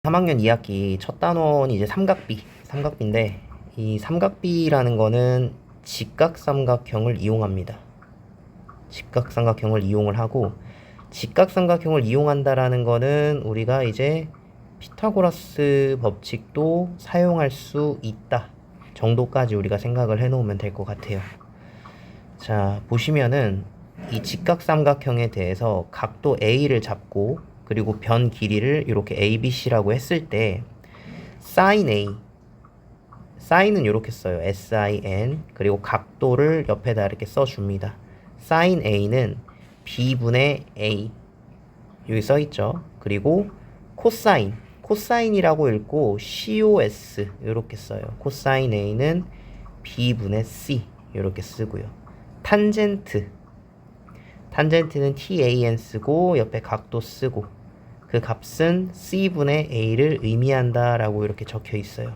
3학년 2학기 첫 단원이 이제 삼각비인데 이 삼각비라는 거는 직각삼각형을 이용합니다. 직각삼각형을 이용을 하고 직각삼각형을 이용한다라는 거는 우리가 이제 피타고라스 법칙도 사용할 수 있다 정도까지 우리가 생각을 해 놓으면 될 것 같아요. 자, 보시면은 이 직각삼각형에 대해서 각도 A를 잡고 그리고 변 길이를 이렇게 ABC라고 했을 때 sin A, sin은 이렇게 써요. sin. 그리고 각도를 옆에다 이렇게 써줍니다. sin A는 B분의 A 여기 써있죠. 그리고 코사인이라고 읽고 COS 이렇게 써요. 코사인 A는 B분의 C 이렇게 쓰고요. 탄젠트는 TAN 쓰고 옆에 각도 쓰고 그 값은 C분의 A를 의미한다 라고 이렇게 적혀 있어요.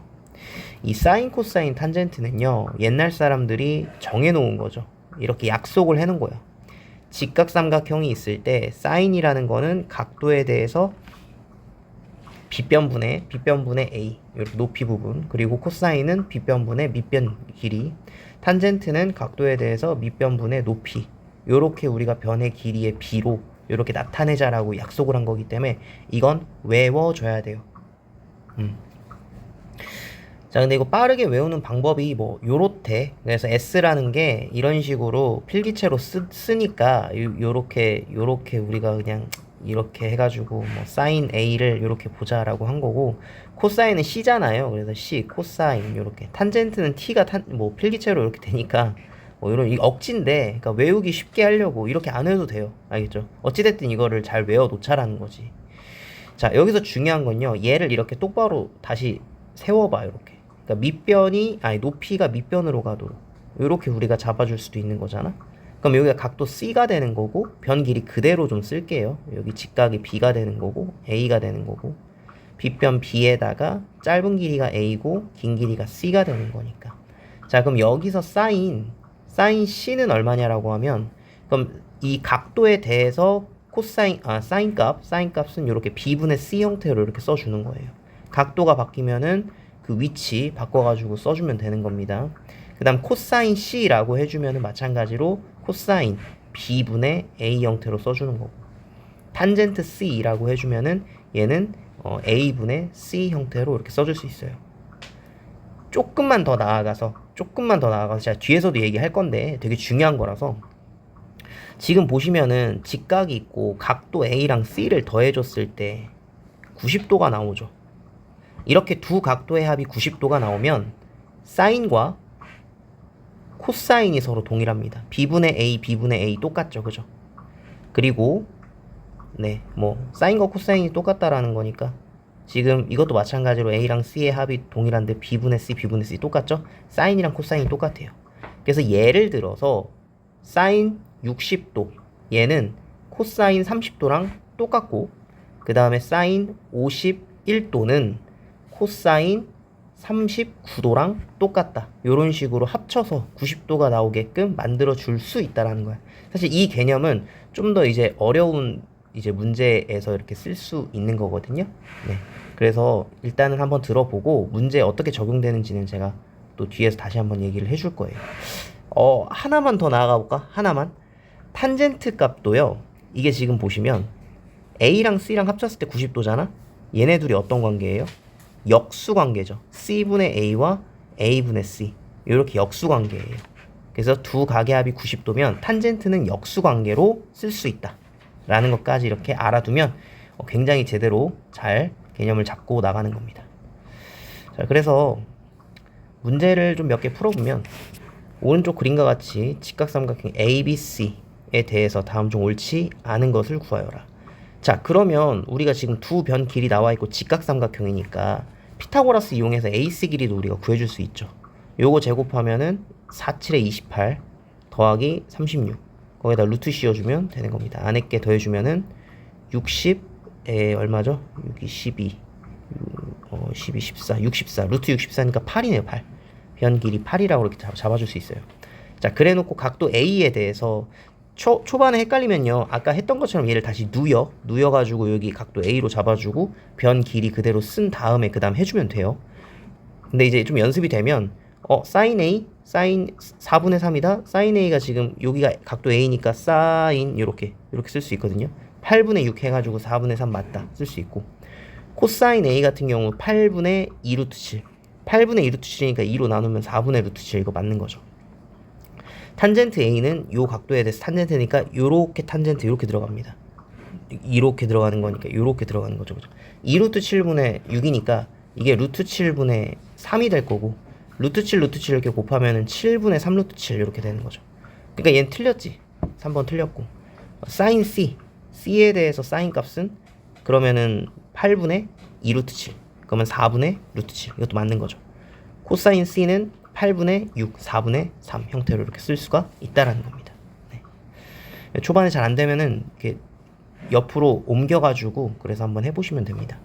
이 사인, 코사인, 탄젠트는요 옛날 사람들이 정해놓은 거죠. 이렇게 약속을 해놓은 거예요. 직각삼각형이 있을 때 사인이라는 거는 각도에 대해서 빗변분의 A 이렇게 높이 부분, 그리고 코사인은 빗변분의 밑변 길이, 탄젠트는 각도에 대해서 밑변분의 높이, 요렇게 우리가 변의 길이의 B로 요렇게 나타내자라고 약속을 한 거기 때문에 이건 외워줘야 돼요. 자, 근데 이거 빠르게 외우는 방법이 뭐 요렇대. 그래서 S라는 게 이런 식으로 필기체로 쓰니까 요렇게 우리가 그냥 이렇게 해가지고 뭐 사인 A를 요렇게 보자라고 한 거고, 코사인은 C잖아요. 그래서 C 코사인 요렇게, 탄젠트는 T가 뭐 필기체로 이렇게 되니까 뭐 이런 이 억지인데, 그러니까 외우기 쉽게 하려고 이렇게 안 해도 돼요. 알겠죠? 어찌됐든 이거를 잘 외워 놓자라는 거지. 자, 여기서 중요한 건요, 얘를 이렇게 똑바로 다시 세워봐. 이렇게. 그러니까 높이가 밑변으로 가도록 이렇게 우리가 잡아줄 수도 있는 거잖아. 그럼 여기가 각도 C가 되는 거고, 변 길이 그대로 좀 쓸게요. 여기 직각이 B가 되는 거고 A가 되는 거고, 빗변 B에다가 짧은 길이가 A고 긴 길이가 C가 되는 거니까. 자, 그럼 여기서 사인 C는 얼마냐라고 하면, 그럼 이 각도에 대해서 사인 값은 이렇게 B분의 C 형태로 이렇게 써주는 거예요. 각도가 바뀌면은 그 위치 바꿔가지고 써주면 되는 겁니다. 그 다음 코사인 C라고 해주면은 마찬가지로 코사인 B분의 A 형태로 써주는 거고, 탄젠트 C라고 해주면은 얘는 A분의 C 형태로 이렇게 써줄 수 있어요. 조금만 더 나아가서 제가 뒤에서도 얘기할 건데 되게 중요한 거라서, 지금 보시면은 직각이 있고 각도 A랑 C를 더해줬을 때 90도가 나오죠. 이렇게 두 각도의 합이 90도가 나오면 사인과 코사인이 서로 동일합니다. B분의 A 똑같죠. 그죠? 그리고 네, 뭐 사인과 코사인이 똑같다라는 거니까 지금 이것도 마찬가지로 A랑 C의 합이 동일한데 B분의 C 똑같죠? 사인이랑 코사인이 똑같아요. 그래서 예를 들어서 사인 60도, 얘는 코사인 30도랑 똑같고, 그 다음에 사인 51도는 코사인 39도랑 똑같다. 이런 식으로 합쳐서 90도가 나오게끔 만들어 줄 수 있다라는 거야. 사실 이 개념은 좀 더 이제 어려운 이제 문제에서 이렇게 쓸 수 있는 거거든요. 네. 그래서 일단은 한번 들어보고 문제에 어떻게 적용되는지는 제가 또 뒤에서 다시 한번 얘기를 해줄 거예요. 하나만 더 나아가 볼까? 하나만. 탄젠트 값도요. 이게 지금 보시면 A랑 C랑 합쳤을 때 90도잖아. 얘네 둘이 어떤 관계예요? 역수 관계죠. C분의 A와 A분의 C. 이렇게 역수 관계예요. 그래서 두 각의 합이 90도면 탄젠트는 역수 관계로 쓸 수 있다 라는 것까지 이렇게 알아두면 굉장히 제대로 잘 개념을 잡고 나가는 겁니다. 자, 그래서 문제를 좀 몇 개 풀어보면, 오른쪽 그림과 같이 직각삼각형 ABC에 대해서 다음 중 옳지 않은 것을 구하여라. 자, 그러면 우리가 지금 두 변 길이 나와 있고 직각삼각형이니까 피타고라스 이용해서 AC 길이도 우리가 구해줄 수 있죠. 요거 제곱하면은 47에 28 더하기 36, 거기다 루트 씌워주면 되는 겁니다. 안에 게 더해주면은 60에 얼마죠? 6이 12, 12, 14, 64, 루트 64니까 8이네요. 8. 변 길이 8이라고 이렇게 잡아줄 수 있어요. 자, 그래 놓고 각도 A에 대해서 초반에 헷갈리면요. 아까 했던 것처럼 얘를 다시 누여가지고 여기 각도 A로 잡아주고 변 길이 그대로 쓴 다음에 그 다음 해주면 돼요. 근데 이제 좀 연습이 되면 사인 A, 사인 4분의 3이다. 사인 A가 지금 여기가 각도 A니까 사인 이렇게 쓸 수 있거든요. 8분의 6 해가지고 4분의 3 맞다 쓸 수 있고, 코사인 A 같은 경우 8분의 2 루트 7, 8분의 2 루트 7이니까 2로 나누면 4분의 루트 7, 이거 맞는 거죠. 탄젠트 A는 요 각도에 대해서 탄젠트니까 요렇게 탄젠트 이렇게 들어갑니다. 이렇게 들어가는 거니까 요렇게 들어가는 거죠. 그죠? 2루트 7분의 6이니까 이게 루트 7분의 3이 될 거고, 루트 7 이렇게 곱하면은 7분의 3 루트 7 이렇게 되는 거죠. 그러니까 얘는 틀렸지. 3번 틀렸고, 사인 C에 대해서 사인 값은 그러면은 8분의 2 루트 7, 그러면 4분의 루트 7, 이것도 맞는 거죠. 코사인 C는 8분의 6, 4분의 3 형태로 이렇게 쓸 수가 있다라는 겁니다. 네. 초반에 잘 안 되면은 이렇게 옆으로 옮겨가지고 그래서 한번 해보시면 됩니다.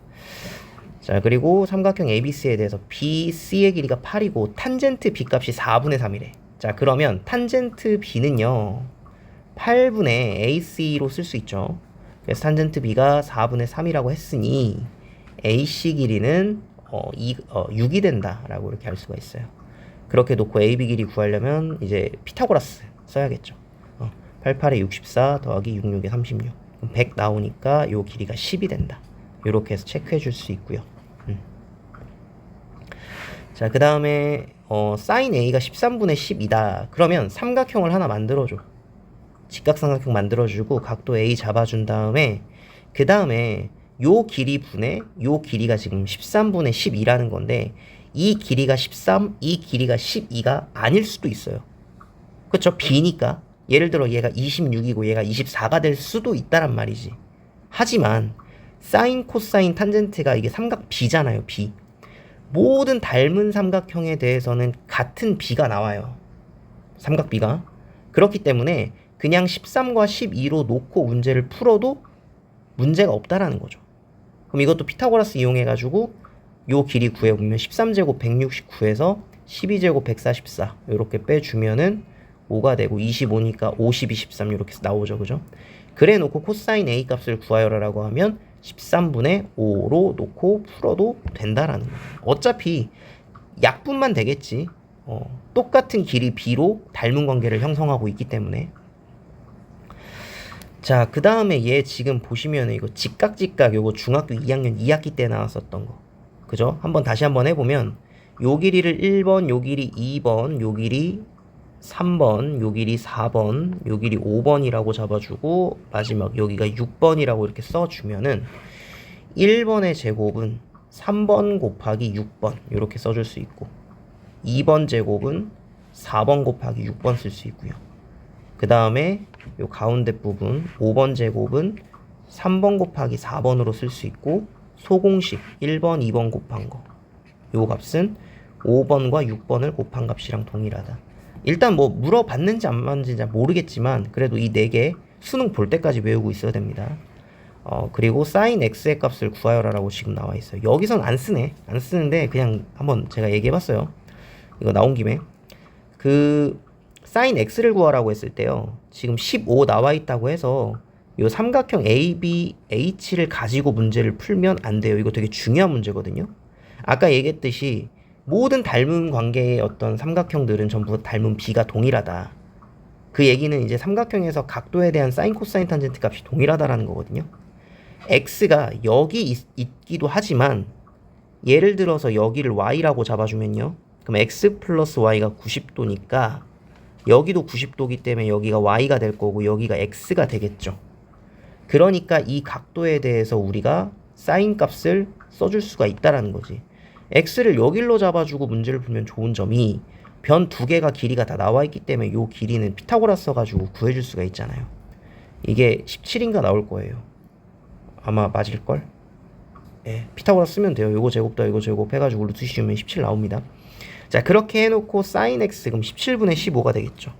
자, 그리고 삼각형 ABC에 대해서 BC의 길이가 8이고 탄젠트 B 값이 4분의 3이래. 자, 그러면 탄젠트 B는요 8분의 AC로 쓸 수 있죠. 그래서 탄젠트 B가 4분의 3이라고 했으니 AC 길이는 6이 된다라고 이렇게 할 수가 있어요. 그렇게 놓고 AB 길이 구하려면 이제 피타고라스 써야겠죠. 88에 64 더하기 66에 36, 100 나오니까 요 길이가 10이 된다. 이렇게 해서 체크해 줄 수 있고요. 자, 그 다음에 사인 A가 13분의 10이다. 그러면 삼각형을 하나 만들어줘. 직각삼각형 만들어주고 각도 A 잡아준 다음에 그 다음에 요 길이 분의 요 길이가 지금 13분의 12라는 건데, 이 길이가 13, 이 길이가 12가 아닐 수도 있어요. 그쵸? B니까 예를 들어 얘가 26이고 얘가 24가 될 수도 있다란 말이지. 하지만 사인, 코사인, 탄젠트가 이게 삼각 B잖아요. B. 모든 닮은 삼각형에 대해서는 같은 B가 나와요. 삼각 B가. 그렇기 때문에 그냥 13과 12로 놓고 문제를 풀어도 문제가 없다라는 거죠. 그럼 이것도 피타고라스 이용해가지고 요 길이 구해보면 13제곱 169에서 12제곱 144 이렇게 빼주면은 5가 되고, 25니까 50, 23 이렇게 나오죠. 그죠? 그래 놓고 코사인 A 값을 구하여라라고 하면 13분의 5로 놓고 풀어도 된다라는 거예요. 어차피 약분만 되겠지. 똑같은 길이 B로 닮은 관계를 형성하고 있기 때문에. 자, 그 다음에 얘 지금 보시면 이거 직각 요거 중학교 2학년 2학기 때 나왔었던 거. 그죠? 다시 한번 해보면 요 길이를 1번, 요 길이 2번, 요 길이 3번, 요 길이 4번, 요 길이 5번이라고 잡아주고 마지막 여기가 6번이라고 이렇게 써주면은 1번의 제곱은 3번 곱하기 6번 이렇게 써줄 수 있고, 2번 제곱은 4번 곱하기 6번 쓸 수 있고요. 그 다음에 요 가운데 부분 5번 제곱은 3번 곱하기 4번으로 쓸 수 있고, 소공식 1번, 2번 곱한 거 요 값은 5번과 6번을 곱한 값이랑 동일하다. 일단 뭐 물어봤는지 안 봤는지 잘 모르겠지만 그래도 이 4개 수능 볼 때까지 외우고 있어야 됩니다. 그리고 사인 x의 값을 구하여라라고 지금 나와 있어요. 여기선 안 쓰는데 그냥 한번 제가 얘기해봤어요. 이거 나온 김에 그 사인 x를 구하라고 했을 때요, 지금 15 나와 있다고 해서 요 삼각형 ABH를 가지고 문제를 풀면 안 돼요. 이거 되게 중요한 문제거든요. 아까 얘기했듯이 모든 닮은 관계의 어떤 삼각형들은 전부 닮은 B가 동일하다. 그 얘기는 이제 삼각형에서 각도에 대한 사인, 코사인, 탄젠트 값이 동일하다라는 거거든요. X가 여기 있기도 하지만 예를 들어서 여기를 Y라고 잡아주면요, 그럼 X 플러스 Y가 90도니까 여기도 90도기 때문에 여기가 Y가 될 거고 여기가 X가 되겠죠. 그러니까 이 각도에 대해서 우리가 사인 값을 써줄 수가 있다라는 거지. X를 여길로 잡아주고 문제를 풀면 좋은 점이 변 2개가 길이가 다 나와 있기 때문에 요 길이는 피타고라스 써가지고 구해줄 수가 있잖아요. 이게 17인가 나올 거예요. 아마 맞을걸? 예, 피타고라스 쓰면 돼요. 요거 제곱 더 이거 제곱 해가지고 루트 씌우면 17 나옵니다. 자, 그렇게 해놓고 사인 x 그럼 17분의 15가 되겠죠.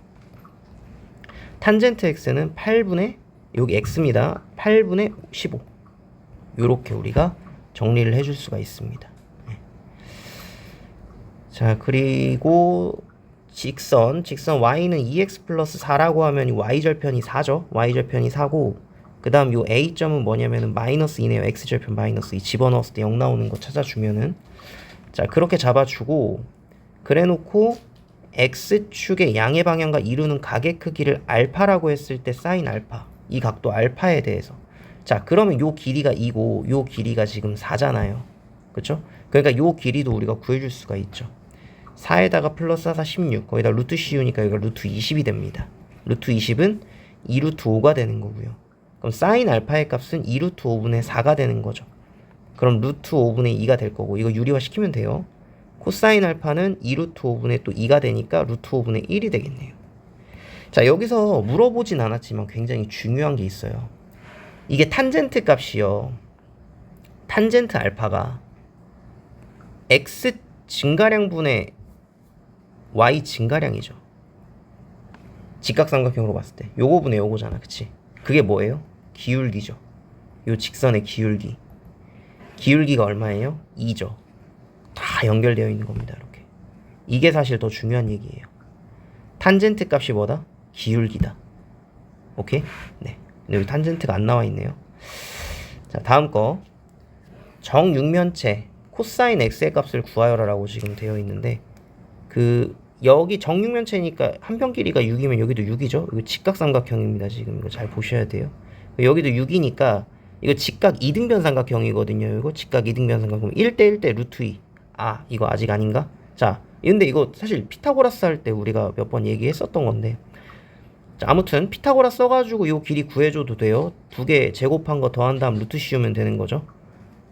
탄젠트 x는 8분의 여기 x입니다. 8분의 15 요렇게 우리가 정리를 해줄 수가 있습니다. 자, 그리고 직선 y는 2x 플러스 4라고 하면 이 y절편이 4죠. y절편이 4고 그 다음 요 a점은 뭐냐면은 마이너스 2네요. x절편 마이너스 2 집어넣었을 때 0 나오는 거 찾아주면은 자 그렇게 잡아주고 그래놓고 x축의 양의 방향과 이루는 각의 크기를 알파라고 했을 때 사인 알파 이 각도 알파에 대해서 자 그러면 요 길이가 2고 요 길이가 지금 4잖아요. 그쵸? 그러니까 요 길이도 우리가 구해줄 수가 있죠. 4에다가 플러스 4, 16 거기다 루트 씌우니까 여기가 루트 20이 됩니다. 루트 20은 2 루트 5가 되는 거고요. 그럼 사인 알파의 값은 2 루트 5분의 4가 되는 거죠. 그럼 루트 5분의 2가 될 거고 이거 유리화 시키면 돼요. 코사인 알파는 2 루트 5분의 또 2가 되니까 루트 5분의 1이 되겠네요. 자 여기서 물어보진 않았지만 굉장히 중요한 게 있어요. 이게 탄젠트 값이요. 탄젠트 알파가 x 증가량분의 y 증가량이죠. 직각삼각형으로 봤을 때 요거 분의 요거잖아. 그치? 그게 뭐예요? 기울기죠. 요 직선의 기울기. 기울기가 얼마예요? 2죠. 다 연결되어 있는 겁니다. 이렇게. 이게 사실 더 중요한 얘기예요. 탄젠트 값이 뭐다? 기울기다. 오케이? 네. 근데 여기 탄젠트가 안 나와 있네요. 자, 다음 거. 정육면체 코사인 x의 값을 구하여라라고 지금 되어 있는데 여기 정육면체니까 한 편 길이가 6이면 여기도 6이죠. 이거 직각삼각형입니다. 지금 이거 잘 보셔야 돼요. 여기도 6이니까 이거 직각 이등변 삼각형이거든요. 이거 직각 이등변 삼각형 1대 1대 루트 2. 아 이거 아직 아닌가? 자 근데 이거 사실 피타고라스 할 때 우리가 몇 번 얘기했었던 건데 자, 아무튼 피타고라스 써가지고 이 길이 구해줘도 돼요. 두 개 제곱한 거 더한 다음 루트 씌우면 되는 거죠.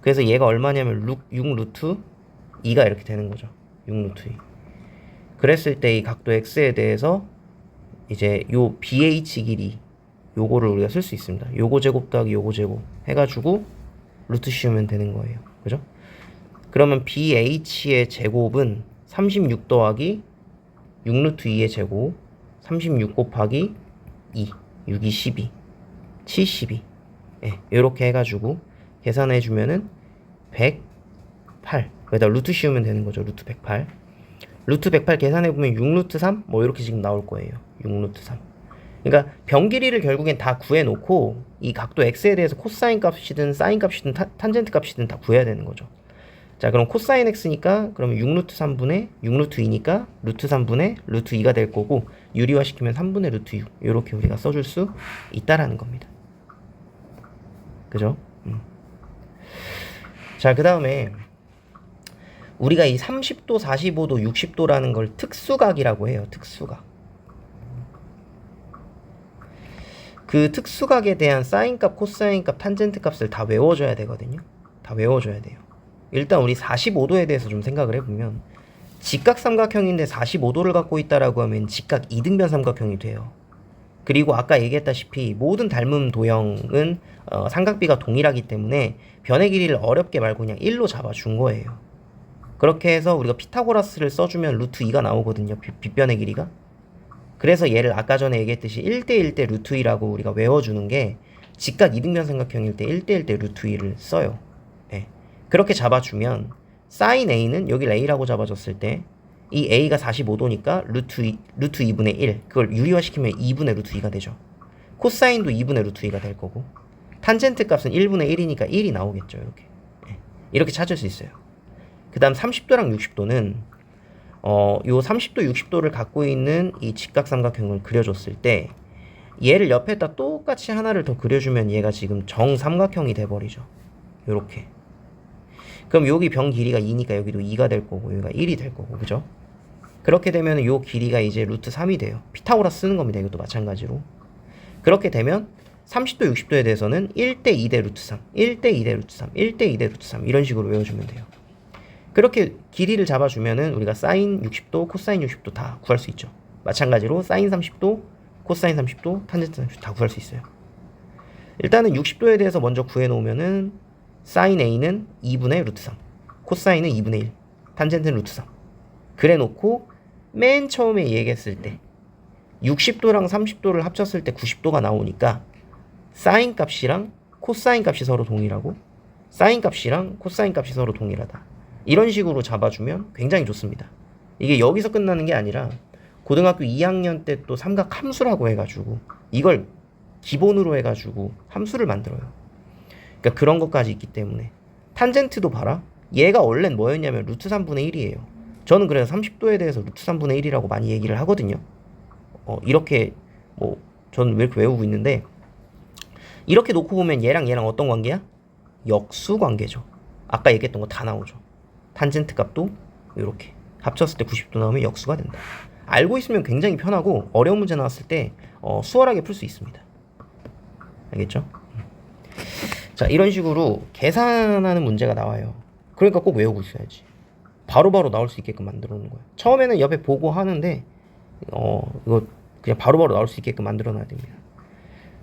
그래서 얘가 얼마냐면 6 루트 2가 이렇게 되는 거죠. 6 루트 2. 그랬을 때 이 각도 x에 대해서 이제 요 BH 길이 요거를 우리가 쓸 수 있습니다. 요거 제곱 더하기 요거 제곱 해가지고 루트 씌우면 되는 거예요. 그죠? 그러면 BH의 제곱은 36 더하기 6 루트 2의 제곱 36 곱하기 2 6이 12 72 예, 요렇게 해가지고 계산해주면은 108 여기다 루트 씌우면 되는 거죠. 루트 108 루트 108 계산해보면 6 루트 3 뭐 이렇게 지금 나올 거예요. 6 루트 3 그러니까 변 길이를 결국엔 다 구해놓고 이 각도 x에 대해서 코사인 값이든 사인 값이든 탄젠트 값이든 다 구해야 되는 거죠. 자 그럼 코사인 x니까 그러면 6 루트 3분의 6 루트 2니까 루트 3분의 루트 2가 될 거고 유리화 시키면 3분의 루트 6 이렇게 우리가 써줄 수 있다라는 겁니다. 그죠? 자 그 다음에 우리가 이 30도, 45도, 60도라는 걸 특수각이라고 해요. 특수각. 그 특수각에 대한 사인값, 코사인값, 탄젠트 값을 다 외워줘야 되거든요. 다 외워줘야 돼요. 일단 우리 45도에 대해서 좀 생각을 해보면 직각삼각형인데 45도를 갖고 있다라고 하면 직각 이등변 삼각형이 돼요. 그리고 아까 얘기했다시피 모든 닮음 도형은 삼각비가 동일하기 때문에 변의 길이를 어렵게 말고 그냥 1로 잡아준 거예요. 그렇게 해서 우리가 피타고라스를 써주면 루트 2가 나오거든요. 빗변의 길이가. 그래서 얘를 아까 전에 얘기했듯이 1대 1대 루트 2라고 우리가 외워주는 게 직각 이등변 삼각형일 때 1대 1대 루트 2를 써요. 네. 그렇게 잡아주면 사인 A는 여기를 A라고 잡아줬을 때 이 A가 45도니까 루트 2분의 1 그걸 유리화시키면 2분의 루트 2가 되죠. 코사인도 2분의 루트 2가 될 거고 탄젠트 값은 1분의 1이니까 1이 나오겠죠. 이렇게 네. 이렇게 찾을 수 있어요. 그 다음 30도랑 60도는 요 30도 60도를 갖고 있는 이 직각삼각형을 그려줬을 때 얘를 옆에다 똑같이 하나를 더 그려주면 얘가 지금 정삼각형이 돼버리죠. 요렇게. 그럼 여기 변 길이가 2니까 여기도 2가 될 거고 여기가 1이 될 거고 그죠? 그렇게 되면 요 길이가 이제 루트 3이 돼요. 피타고라스 쓰는 겁니다. 이것도 마찬가지로. 그렇게 되면 30도 60도에 대해서는 1대 2대 루트 3 1대 2대 루트 3 1대 2대 루트 3 이런 식으로 외워주면 돼요. 그렇게 길이를 잡아주면은 우리가 사인 60도, 코사인 60도 다 구할 수 있죠. 마찬가지로 사인 30도, 코사인 30도, 탄젠트 30도 다 구할 수 있어요. 일단은 60도에 대해서 먼저 구해놓으면은 사인 A는 2분의 루트 3, 코사인은 2분의 1, 탄젠트는 루트 3. 그래놓고 맨 처음에 얘기했을 때 60도랑 30도를 합쳤을 때 90도가 나오니까 사인 값이랑 코사인 값이 서로 동일하고 사인 값이랑 코사인 값이 서로 동일하다. 이런 식으로 잡아주면 굉장히 좋습니다. 이게 여기서 끝나는 게 아니라 고등학교 2학년 때 또 삼각 함수라고 해가지고 이걸 기본으로 해가지고 함수를 만들어요. 그러니까 그런 것까지 있기 때문에 탄젠트도 봐라. 얘가 원래는 뭐였냐면 루트 3분의 1이에요. 저는 그래서 30도에 대해서 루트 3분의 1이라고 많이 얘기를 하거든요. 이렇게 뭐 저는 왜 이렇게 외우고 있는데 이렇게 놓고 보면 얘랑 얘랑 어떤 관계야? 역수 관계죠. 아까 얘기했던 거 다 나오죠. 탄젠트 값도 이렇게 합쳤을 때 90도 나오면 역수가 된다. 알고 있으면 굉장히 편하고 어려운 문제 나왔을 때 수월하게 풀 수 있습니다. 알겠죠? 자, 이런 식으로 계산하는 문제가 나와요. 그러니까 꼭 외우고 있어야지. 바로바로 나올 수 있게끔 만들어 놓는 거야. 처음에는 옆에 보고 하는데 이거 그냥 바로바로 나올 수 있게끔 만들어 놔야 됩니다.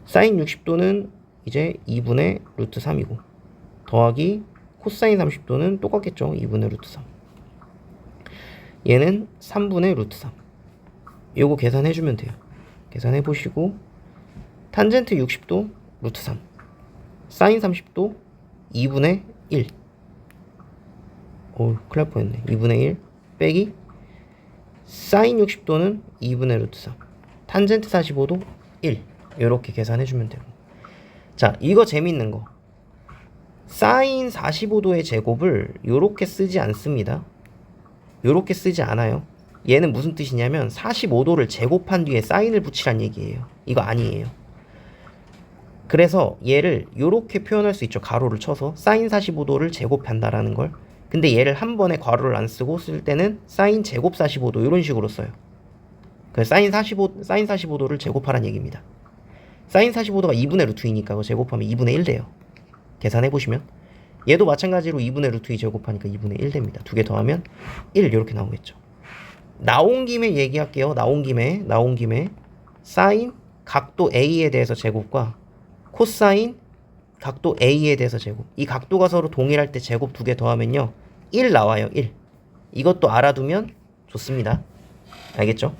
사인 60도는 이제 2분의 루트 3이고 더하기 코사인 30도는 똑같겠죠. 2분의 루트 3. 얘는 3분의 루트 3. 요거 계산해주면 돼요. 계산해보시고 탄젠트 60도 루트 3 사인 30도 2분의 1 큰일 날 뻔했네. 2분의 1 빼기 사인 60도는 2분의 루트 3 탄젠트 45도 1 요렇게 계산해주면 되고. 자, 이거 재밌는 거 사인 45도의 제곱을 요렇게 쓰지 않습니다. 요렇게 쓰지 않아요. 얘는 무슨 뜻이냐면 45도를 제곱한 뒤에 사인을 붙이란 얘기예요. 이거 아니에요. 그래서 얘를 요렇게 표현할 수 있죠. 가로를 쳐서 사인 45도를 제곱한다라는 걸. 근데 얘를 한 번에 괄호를 안 쓰고 쓸 때는 사인 제곱 45도 이런 식으로 써요. 그래서 사인 45도를 제곱하란 얘기입니다. 사인 45도가 2분의 루트 2니까 그거 제곱하면 2분의 1 돼요. 계산해보시면 얘도 마찬가지로 2분의 루트 2 제곱하니까 2분의 1 됩니다. 두 개 더하면 1 이렇게 나오겠죠. 나온 김에 얘기할게요. 나온 김에 사인 각도 A에 대해서 제곱과 코사인 각도 A에 대해서 제곱. 이 각도가 서로 동일할 때 제곱 두 개 더하면요 1 나와요. 1. 이것도 알아두면 좋습니다. 알겠죠?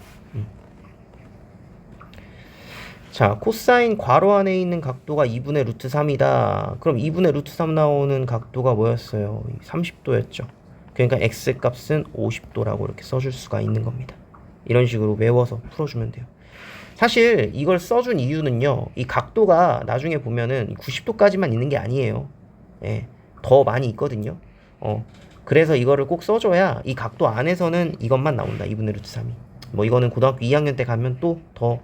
자, 코사인 괄호 안에 있는 각도가 2분의 루트 3이다. 그럼 2분의 루트 3 나오는 각도가 뭐였어요? 30도였죠. 그러니까 x값은 50도라고 이렇게 써줄 수가 있는 겁니다. 이런 식으로 외워서 풀어주면 돼요. 사실 이걸 써준 이유는요. 이 각도가 나중에 보면은 90도까지만 있는 게 아니에요. 예, 더 많이 있거든요. 그래서 이거를 꼭 써줘야 이 각도 안에서는 이것만 나온다. 2분의 루트 3이. 뭐 이거는 고등학교 2학년 때 가면 또 더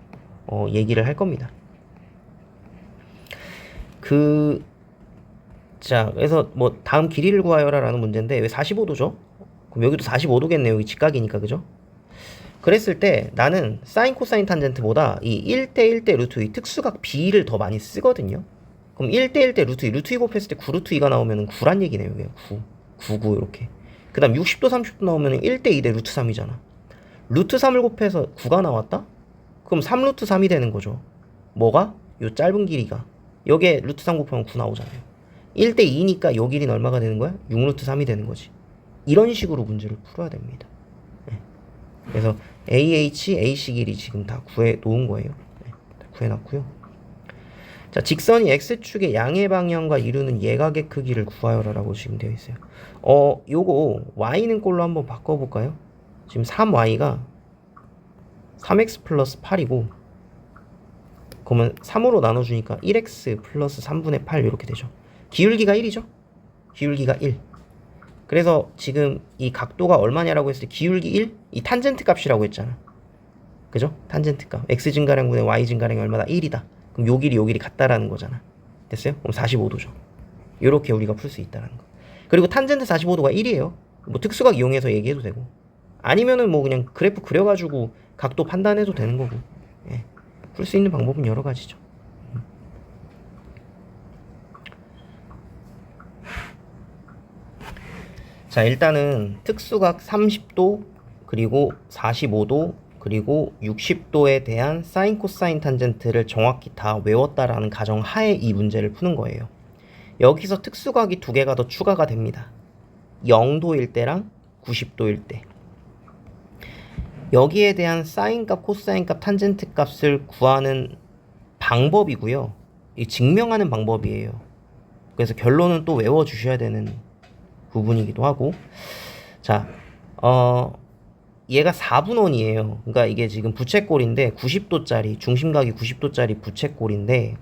얘기를 할 겁니다. 자, 그래서 뭐 다음 길이를 구하여라라는 문제인데 왜 45도죠? 그럼 여기도 45도겠네요. 여기 직각이니까 그죠? 그랬을 때 나는 사인 코사인 탄젠트보다 이 1대 1대 루트 2 특수각 B를 더 많이 쓰거든요. 그럼 1대 1대 루트 2 루트 2 곱했을 때 9 루트 2가 나오면 9란 얘기네요. 이게 9 이렇게. 그 다음 60도 30도 나오면 1대 2대 루트 3이잖아. 루트 3을 곱해서 9가 나왔다? 그럼 3 루트 3이 되는 거죠. 뭐가? 요 짧은 길이가. 여기에 루트 3 곱하면 9 나오잖아요. 1대 2니까 요 길이는 얼마가 되는 거야? 6 루트 3이 되는 거지. 이런 식으로 문제를 풀어야 됩니다. 네. 그래서 AH, AC 길이 지금 다 구해 놓은 거예요. 네. 다 구해놨고요. 자, 직선이 X축의 양의 방향과 이루는 예각의 크기를 구하여라라고 지금 되어 있어요. 요거 Y는 꼴로 한번 바꿔볼까요? 지금 3Y가 3X 플러스 8이고 그러면 3으로 나눠주니까 1X 플러스 3분의 8 이렇게 되죠. 기울기가 1이죠. 기울기가 1. 그래서 지금 이 각도가 얼마냐라고 했을 때 기울기 1? 이 탄젠트 값이라고 했잖아. 그죠? 탄젠트 값. X 증가량분의 Y 증가량이 얼마다? 1이다. 그럼 요 길이 같다라는 거잖아. 됐어요? 그럼 45도죠. 요렇게 우리가 풀 수 있다는 거. 그리고 탄젠트 45도가 1이에요. 뭐 특수각 이용해서 얘기해도 되고. 아니면은 뭐 그냥 그래프 그려가지고 각도 판단해도 되는 거고. 예. 풀 수 있는 방법은 여러 가지죠. 자, 일단은 특수각 30도 그리고 45도 그리고 60도에 대한 사인 코사인 탄젠트를 정확히 다 외웠다라는 가정 하에 이 문제를 푸는 거예요. 여기서 특수각이 두 개가 더 추가가 됩니다. 0도일 때랑 90도일 때. 여기에 대한 사인값, 코사인값, 탄젠트 값을 구하는 방법이고요. 이 증명하는 방법이에요. 그래서 결론은 또 외워주셔야 되는 부분이기도 하고. 자, 얘가 4분원이에요. 그러니까 이게 지금 부채꼴인데 90도짜리, 중심각이 90도짜리 부채꼴인데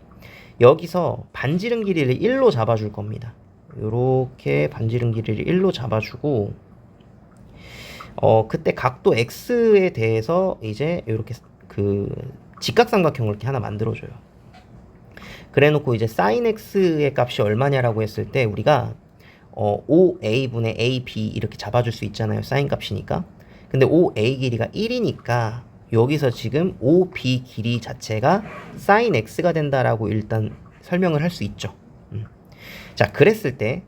여기서 반지름 길이를 1로 잡아줄 겁니다. 요렇게 반지름 길이를 1로 잡아주고 그때 각도 x에 대해서 이제 이렇게 그 직각삼각형을 이렇게 하나 만들어줘요. 그래놓고 이제 sin x의 값이 얼마냐라고 했을 때 우리가 5a분의 ab 이렇게 잡아줄 수 있잖아요. sin 값이니까. 근데 5a 길이가 1이니까 여기서 지금 5b 길이 자체가 sin x가 된다라고 일단 설명을 할 수 있죠. 자, 그랬을 때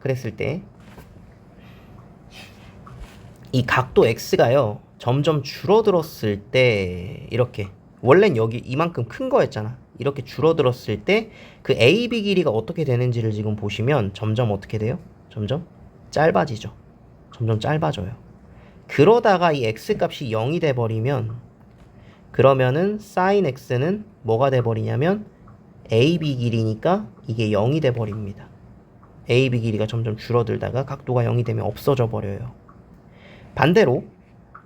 이 각도 x가요 점점 줄어들었을 때 이렇게 원래는 여기 이만큼 큰 거였잖아. 이렇게 줄어들었을 때 그 AB 길이가 어떻게 되는지를 지금 보시면 점점 어떻게 돼요? 점점 짧아지죠. 점점 짧아져요. 그러다가 이 x 값이 0이 돼버리면 그러면은 sin x는 뭐가 돼버리냐면 AB 길이니까 이게 0이 돼버립니다. AB 길이가 점점 줄어들다가 각도가 0이 되면 없어져 버려요. 반대로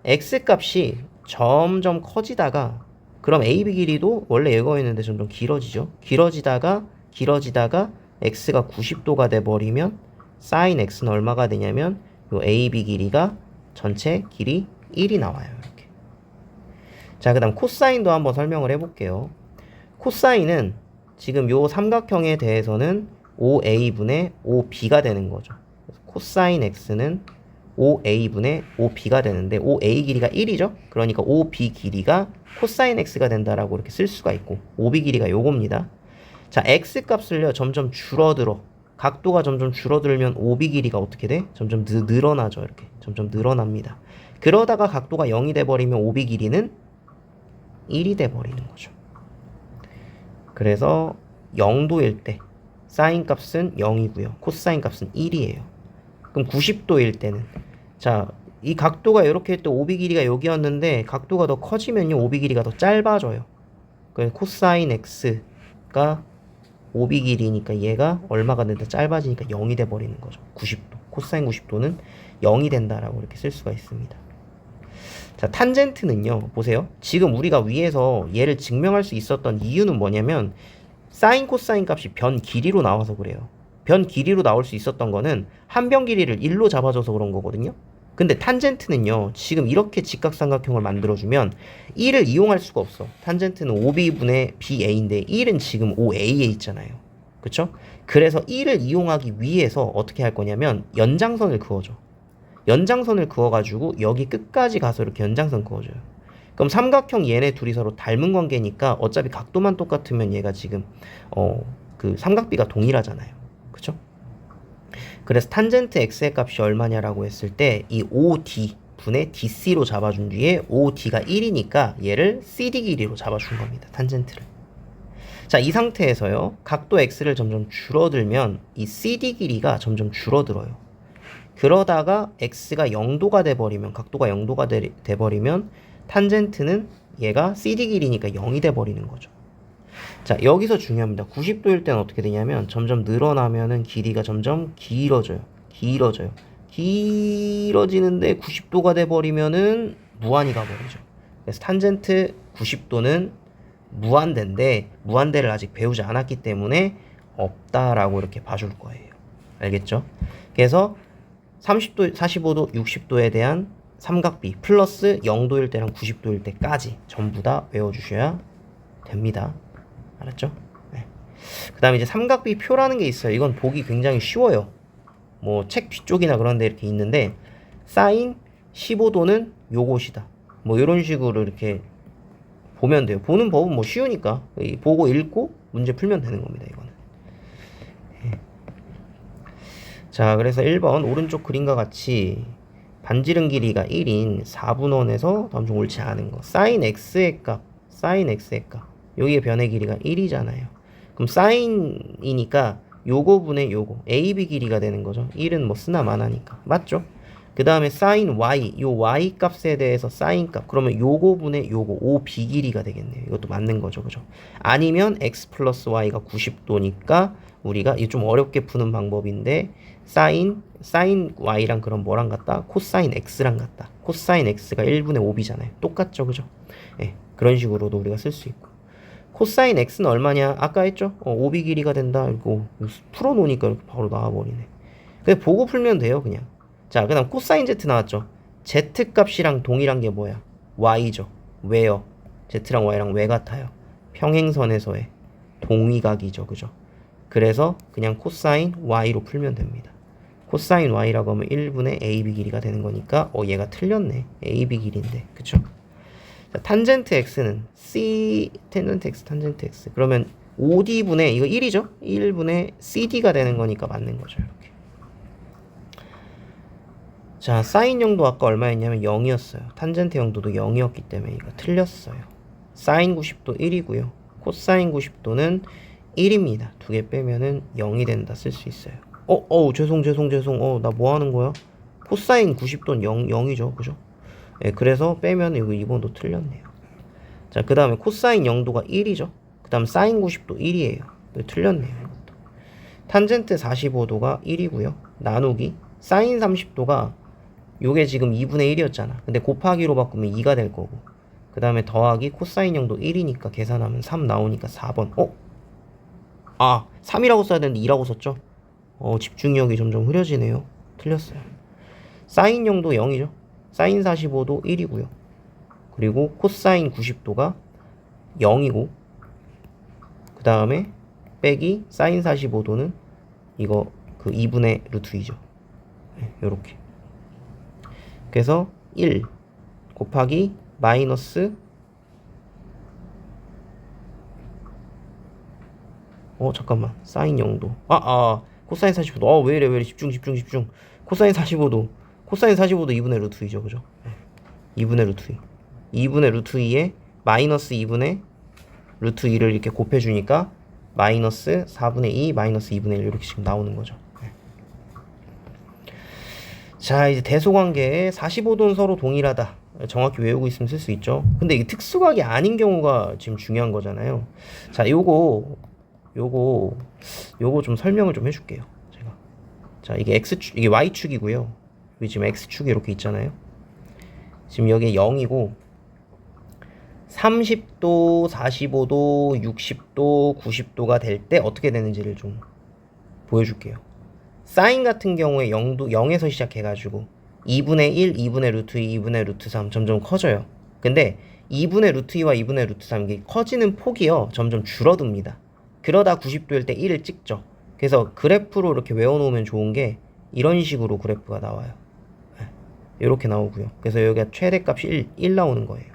x 값이 점점 커지다가 그럼 AB 길이도 원래 이거였는데 점점 길어지죠. 길어지다가 x가 90도가 돼버리면 sin x는 얼마가 되냐면 요 AB 길이가 전체 길이 1이 나와요. 이렇게. 자, 그 다음 코사인도 한번 설명을 해볼게요. 코사인은 지금 요 삼각형에 대해서는 5a분의 5b가 되는 거죠. 코사인 x는 5a분의 5b가 되는데 5a 길이가 1이죠. 그러니까 5b 길이가 코사인 x가 된다라고 이렇게 쓸 수가 있고 5b 길이가 요겁니다. 자, x 값을요 점점 줄어들어. 각도가 점점 줄어들면 5b 길이가 어떻게 돼? 점점 늘어나죠. 이렇게 점점 늘어납니다. 그러다가 각도가 0이 돼버리면 5b 길이는 1이 돼버리는 거죠. 그래서 0도일 때 사인 값은 0이고요. 코사인 값은 1이에요. 그럼 90도일 때는 자, 이 각도가 이렇게 또 5b 길이가 여기였는데 각도가 더 커지면요 5b 길이가 더 짧아져요. 그래서 코사인 x가 5b 길이니까 얘가 얼마가 된다 짧아지니까 0이 돼 버리는 거죠. 90도. 코사인 90도는 0이 된다라고 이렇게 쓸 수가 있습니다. 자, 탄젠트는요. 보세요. 지금 우리가 위에서 얘를 증명할 수 있었던 이유는 뭐냐면 사인 코사인 값이 변 길이로 나와서 그래요. 변 길이로 나올 수 있었던 거는 한 변 길이를 1로 잡아줘서 그런 거거든요. 근데 탄젠트는요. 지금 이렇게 직각삼각형을 만들어주면 1을 이용할 수가 없어. 탄젠트는 5b분의 ba인데 1은 지금 5a에 있잖아요. 그쵸? 그래서 1을 이용하기 위해서 어떻게 할 거냐면 연장선을 그어줘. 연장선을 그어가지고 여기 끝까지 가서 이렇게 연장선 그어줘요. 그럼 삼각형 얘네 둘이 서로 닮은 관계니까 어차피 각도만 똑같으면 얘가 지금 그 삼각비가 동일하잖아요. 그쵸? 그래서 탄젠트 x의 값이 얼마냐라고 했을 때 이 5d 분의 dc로 잡아준 뒤에 5d가 1이니까 얘를 cd 길이로 잡아준 겁니다. 탄젠트를. 자, 이 상태에서요. 각도 x를 점점 줄어들면 이 cd 길이가 점점 줄어들어요. 그러다가 x가 0도가 돼버리면 각도가 0도가 돼버리면 탄젠트는 얘가 cd 길이니까 0이 돼버리는 거죠. 자, 여기서 중요합니다. 90도일 때는 어떻게 되냐면 점점 늘어나면은 길이가 점점 길어져요. 길어지는데 90도가 돼버리면은 무한히 가버리죠. 그래서 탄젠트 90도는 무한대인데 무한대를 아직 배우지 않았기 때문에 없다라고 이렇게 봐줄 거예요. 알겠죠? 그래서 30도, 45도, 60도에 대한 삼각비 플러스 0도일 때랑 90도일 때까지 전부 다 외워주셔야 됩니다. 알았죠? 네. 그 다음에 이제 삼각비 표라는 게 있어요. 이건 보기 굉장히 쉬워요. 뭐 책 뒤쪽이나 그런 데 이렇게 있는데 사인 15도는 요것이다. 뭐 이런 식으로 이렇게 보면 돼요. 보는 법은 뭐 쉬우니까 보고 읽고 문제 풀면 되는 겁니다. 이거는. 네. 자, 그래서 1번 오른쪽 그림과 같이 반지름 길이가 1인 4분원에서 다음 중 옳지 않은 거 사인 x의 값 여기에 변의 길이가 1이잖아요. 그럼 사인이니까 요거 분의 요거 AB 길이가 되는 거죠. 1은 뭐 쓰나 마나니까. 맞죠? 그 다음에 사인 y 요 y 값에 대해서 사인 값 그러면 요거 분의 요거 OB 길이가 되겠네요. 이것도 맞는 거죠. 그죠? 아니면 x 플러스 y가 90도니까 우리가 이게 좀 어렵게 푸는 방법인데 사인 y랑 그럼 뭐랑 같다? 코사인 x랑 같다. 코사인 x가 1분의 5b잖아요. 똑같죠, 그죠? 예, 그런 식으로도 우리가 쓸 수 있고. 코사인 x는 얼마냐? 아까 했죠? 5b 길이가 된다. 이거 풀어놓으니까 이렇게 바로 나와버리네. 그냥 보고 풀면 돼요, 그냥. 자, 그 다음 코사인 z 나왔죠? z 값이랑 동일한 게 뭐야? y죠. 왜요? z랑 y랑 왜 같아요? 평행선에서의 동위각이죠, 그죠? 그래서 그냥 코사인 y로 풀면 됩니다. 코사인 y라고 하면 1분의 ab 길이가 되는 거니까 얘가 틀렸네. ab 길이인데, 그쵸? 자, 탄젠트 x는 탄젠트 x, 탄젠트 x. 그러면 5d분의 이거 1이죠? 1분의 cd가 되는 거니까 맞는 거죠, 이렇게. 자, 사인 영도 아까 얼마였냐면 0이었어요. 탄젠트 영도도 0이었기 때문에 이거 틀렸어요. 사인 90도 1이고요. 코사인 90도는 1입니다. 두 개 빼면은 0이 된다 쓸 수 있어요. 죄송. 나 뭐 하는 거야? 코사인 90도는 0이죠. 그죠? 예, 그래서 빼면 이거 2번도 틀렸네요. 자, 그 다음에 코사인 0도가 1이죠. 그 다음 사인 90도 1이에요. 틀렸네요. 이것도. 탄젠트 45도가 1이고요. 나누기 사인 30도가 요게 지금 2분의 1이었잖아. 근데 곱하기로 바꾸면 2가 될 거고. 그 다음에 더하기 코사인 0도 1이니까 계산하면 3 나오니까 4번. 3이라고 써야 되는데 2라고 썼죠? 집중력이 점점 흐려지네요. 틀렸어요. 사인 0도 0이죠. 사인 45도 1이고요. 그리고 코사인 90도가 0이고 그 다음에 빼기 사인 45도는 이거 그 2분의 루트 2죠. 네, 요렇게. 그래서 1 곱하기 마이너스 잠깐만. 사인 0도. 코사인 45도. 왜 이래. 집중. 코사인 45도. 코사인 45도 2분의 루트 2죠. 그죠? 2분의 루트 2. 2분의 루트 2에 마이너스 2분의 루트 2를 이렇게 곱해주니까 마이너스 4분의 2 마이너스 2분의 1 이렇게 지금 나오는 거죠. 자, 이제 대소관계에 45도는 서로 동일하다. 정확히 외우고 있으면 쓸 수 있죠. 근데 이게 특수각이 아닌 경우가 지금 중요한 거잖아요. 자, 요거 좀 설명을 좀 해줄게요. 제가. 자, 이게 X축, 이게 Y축이고요. 여기 지금 X축이 이렇게 있잖아요. 지금 여기 0이고 30도, 45도, 60도, 90도가 될 때 어떻게 되는지를 좀 보여줄게요. 사인 같은 경우에 0에서 시작해가지고 2분의 1, 2분의 루트 2, 2분의 루트 3 점점 커져요. 근데 2분의 루트 2와 2분의 루트 3 이게 커지는 폭이요. 점점 줄어듭니다. 그러다 90도일 때 1을 찍죠. 그래서 그래프로 이렇게 외워놓으면 좋은 게 이런 식으로 그래프가 나와요. 이렇게 나오고요. 그래서 여기가 최대값이 1 나오는 거예요.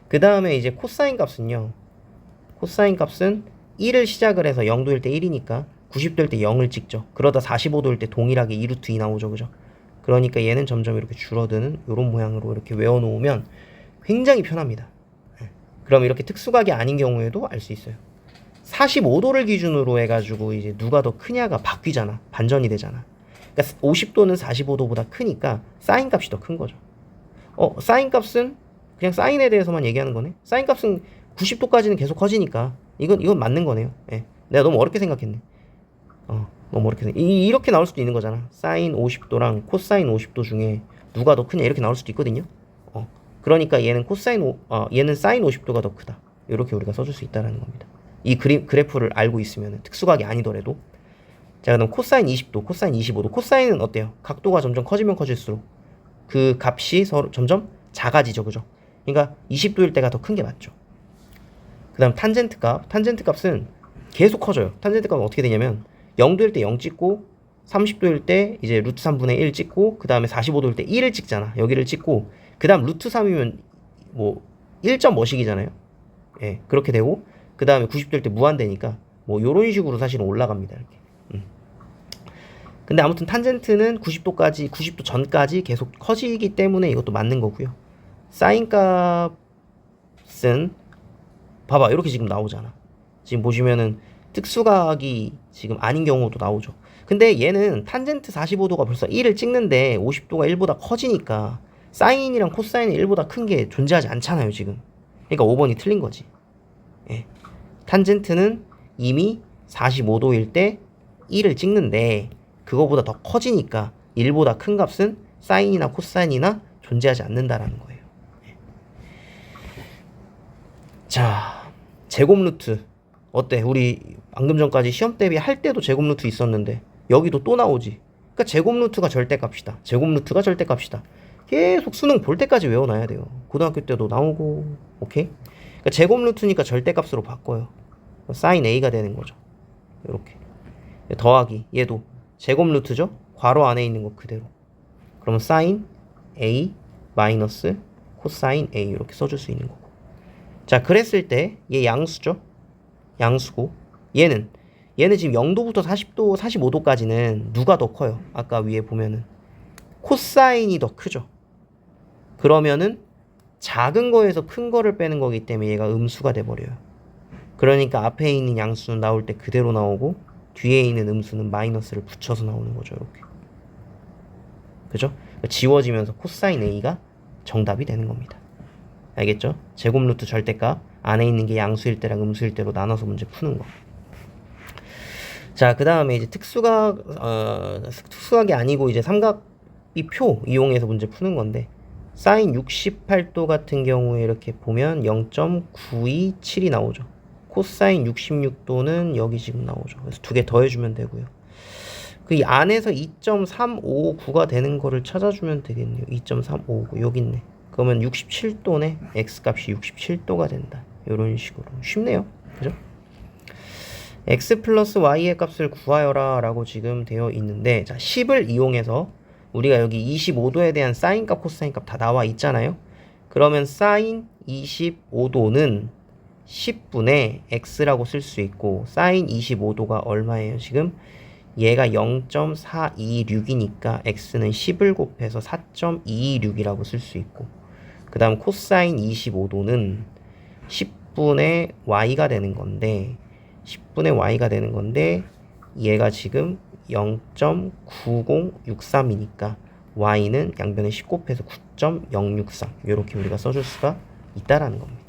그 다음에 이제 코사인 값은요. 코사인 값은 1을 시작을 해서 0도일 때 1이니까 90도일 때 0을 찍죠. 그러다 45도일 때 동일하게 2루트 2 나오죠. 그죠? 그러니까 얘는 점점 이렇게 줄어드는 이런 모양으로 이렇게 외워놓으면 굉장히 편합니다. 그럼 이렇게 특수각이 아닌 경우에도 알 수 있어요. 45도를 기준으로 해가지고 이제 누가 더 크냐가 바뀌잖아. 반전이 되잖아. 그러니까 50도는 45도보다 크니까 사인 값이 더 큰 거죠. 사인 값은 그냥 사인에 대해서만 얘기하는 거네. 사인 값은 90도까지는 계속 커지니까 이건 맞는 거네요. 예. 내가 너무 어렵게 생각했네. 너무 어렵게 이렇게 나올 수도 있는 거잖아. 사인 50도랑 코사인 50도 중에 누가 더 크냐 이렇게 나올 수도 있거든요. 그러니까 얘는 얘는 사인 50도가 더 크다. 이렇게 우리가 써줄 수 있다는 겁니다. 이 그래프를 알고 있으면 특수각이 아니더라도. 자, 그럼 코사인 20도, 코사인 25도. 코사인은 어때요? 각도가 점점 커지면 커질수록 그 값이 서로 점점 작아지죠. 그죠? 그러니까 20도일 때가 더 큰 게 맞죠. 그 다음 탄젠트 값은 계속 커져요. 탄젠트 값은 어떻게 되냐면 0도일 때 0 찍고 30도일 때 이제 루트 3분의 1 찍고 그 다음에 45도일 때 1을 찍잖아. 여기를 찍고 그 다음 루트 3이면 뭐 1점 뭐씩이잖아요. 예, 그렇게 되고 그 다음에 90도일 때 무한대니까 뭐 요런 식으로 사실은 올라갑니다. 이렇게. 근데 아무튼 탄젠트는 90도 전까지 계속 커지기 때문에 이것도 맞는 거고요. 사인 값은 봐봐 이렇게 지금 나오잖아. 지금 보시면은 특수각이 지금 아닌 경우도 나오죠. 근데 얘는 탄젠트 45도가 벌써 1을 찍는데 50도가 1보다 커지니까 사인이랑 코사인이 1보다 큰 게 존재하지 않잖아요 지금. 그러니까 5번이 틀린 거지. 예. 탄젠트는 이미 45도일 때 1을 찍는데 그거보다 더 커지니까 1보다 큰 값은 사인이나 코사인이나 존재하지 않는다라는 거예요. 자, 제곱 루트 어때? 우리 방금 전까지 시험 대비 할 때도 제곱 루트 있었는데 여기도 또 나오지. 그러니까 제곱 루트가 절대값이다. 제곱 루트가 절대값이다. 계속 수능 볼 때까지 외워놔야 돼요. 고등학교 때도 나오고, 오케이? 그러니까 제곱 루트니까 절대값으로 바꿔요. 사인 A가 되는 거죠. 이렇게 더하기 얘도 제곱 루트죠. 괄호 안에 있는 거 그대로. 그러면 사인 A 마이너스 코사인 A 이렇게 써줄 수 있는 거고. 자, 그랬을 때 얘 양수죠. 양수고 얘는 지금 0도부터 40도, 45도까지는 누가 더 커요? 아까 위에 보면은 코사인이 더 크죠. 그러면은 작은 거에서 큰 거를 빼는 거기 때문에 얘가 음수가 돼버려요. 그러니까 앞에 있는 양수는 나올 때 그대로 나오고 뒤에 있는 음수는 마이너스를 붙여서 나오는 거죠. 이렇게. 그죠? 지워지면서 코사인 A가 정답이 되는 겁니다. 알겠죠? 제곱 루트 절대값 안에 있는 게 양수일 때랑 음수일 때로 나눠서 문제 푸는 거. 자, 그 다음에 이제 특수각이 아니고 이제 삼각비 표 이용해서 문제 푸는 건데, 사인 68도 같은 경우에 이렇게 보면 0.927이 나오죠. 코사인 66도는 여기 지금 나오죠. 그래서 두 개 더해주면 되고요. 그 안에서 2.359가 되는 거를 찾아주면 되겠네요. 2.359 여기 있네. 그러면 67도네. x값이 67도가 된다. 이런 식으로 쉽네요. 그죠? x 플러스 y의 값을 구하여라 라고 지금 되어 있는데, 자, 10을 이용해서 우리가 여기 25도에 대한 사인값 코사인값 다 나와 있잖아요. 그러면 사인 25도는 10분의 x라고 쓸 수 있고, 사인 25도가 얼마예요? 지금 얘가 0.426이니까 x는 10을 곱해서 4.226이라고 쓸 수 있고, 그 다음 코사인 25도는 10분의 y가 되는 건데, 얘가 지금 0.9063이니까 y는 양변에 10 곱해서 9.063 이렇게 우리가 써줄 수가 있다라는 겁니다.